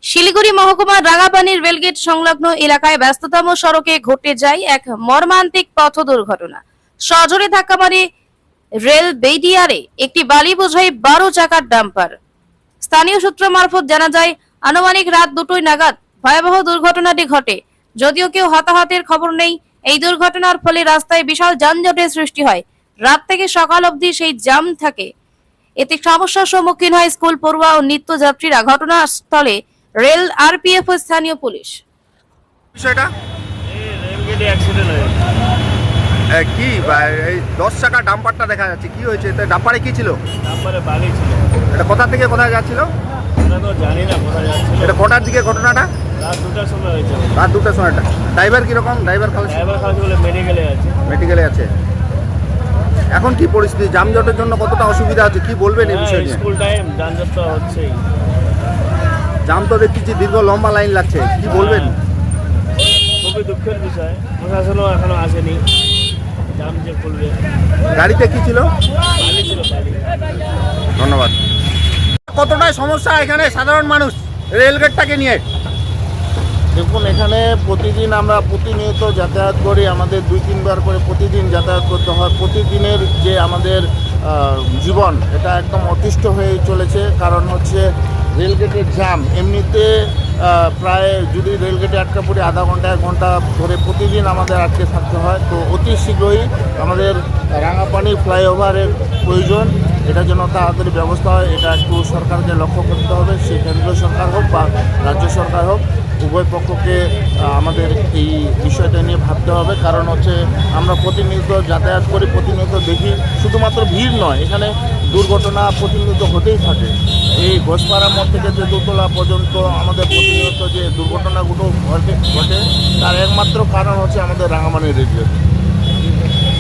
শিলিগুড়ি মহকুমার রাঙাপানির রেলগেট সংলগ্ন এলাকায় ব্যস্ততম সড়কে ঘটে যায় এক মর্মান্তিক পথ দুর্ঘটনা। সজোরে ধাক্কা মারে রেল বেইডিয়ারে একটি বালি বোঝাই 12 চাকার ডাম্পার। স্থানীয় সূত্র মারফত জানা যায়, আনুমানিক রাত 2টা নাগাদ ভয়াবহ দুর্ঘটনাটি ঘটে। যদিও কেউ হতাহতের খবর নেই। এই দুর্ঘটনার ফলে রাস্তায় বিশাল যানজটের সৃষ্টি হয়। রাত থেকে সকাল অবধি সেই জ্যাম থাকে। এতে সমস্যার সম্মুখীন হয় স্কুল পড়ুয়া ও নিত্যযাত্রীরা। ঘটনাস্থলে রেল, আরপিএফ ও স্থানীয় পুলিশ। বিষয়টা রেলগেটে অ্যাক্সিডেন্ট হয়েছে। কি এই 10 চাকা ডাম্পারটা দেখা যাচ্ছে, কি হয়েছে? এতে ডাম্পারে কি ছিল? তারপরে বালি ছিল। এটা কোথা থেকে কোথায় যাচ্ছিল? এটা তো জানি না কোথায় যাচ্ছিল। এটা কটার দিকে ঘটনাটা? রাত 2টার সময় হয়েছে। রাত 2টার সময়টা। ড্রাইভার কিরকম? ড্রাইভার খালাসি বলে মেডিকেলে আছে। মেডিকেলে আছে। এখন কি পরিস্থিতি? যানজটের জন্য কতটা অসুবিধা আছে, কি বলবেন এই বিষয় নিয়ে? স্কুল টাইম, যানজট তো হচ্ছেই। জাম তো দেখতেছি, দীর্ঘ লম্বা লাইন লাগছে, কি বলবেন? খুবই দুঃখের বিষয়, প্রশাসনও এখনো আসেনি। জাম যে খুলবে। গাড়িতে কি ছিল? বালি ছিল, বালি। ধন্যবাদ। কতটা সমস্যা এখানে সাধারণ মানুষ রেলগেটটাকে নিয়ে? দেখুন, এখানে প্রতিদিন আমরা প্রতিনিয়ত যাতায়াত করি। আমাদের 2-3 বার করে প্রতিদিন যাতায়াত করতে হয়। প্রতিদিনের যে আমাদের জীবন, এটা একদম অতিষ্ঠ হয়ে চলেছে। কারণ হচ্ছে রেলগেটের জ্যাম। এমনিতে প্রায় যদি রেলগেটে আটকা পড়ে আধা ঘন্টা 1 ঘন্টা ধরে প্রতিদিন আমাদের আটকে থাকতে হয়। তো অতি শীঘ্রই আমাদের রাঙাপানি ফ্লাইওভারের প্রয়োজন। এটা যেন তাড়াতাড়ি ব্যবস্থা হয়, এটা একটু সরকারকে লক্ষ্য করতে হবে। সে কেন্দ্র সরকার হোক বা রাজ্য সরকার হোক, উভয় পক্ষকে আমাদের এই বিষয়টা নিয়ে ভাবতে হবে। কারণ হচ্ছে আমরা প্রতিনিয়ত যাতায়াত করি, প্রতিনিয়ত দেখি। শুধুমাত্র ভিড় নয়, এখানে দুর্ঘটনা প্রতিনিয়ত হতেই থাকে। এই ঘোষপাড়া মোড় থেকে যে দোতলা পর্যন্ত আমাদের প্রতিনিয়ত যে দুর্ঘটনাগুলো ঘটে, তার একমাত্র কারণ হচ্ছে আমাদের রাঙামাটি রেলগেট।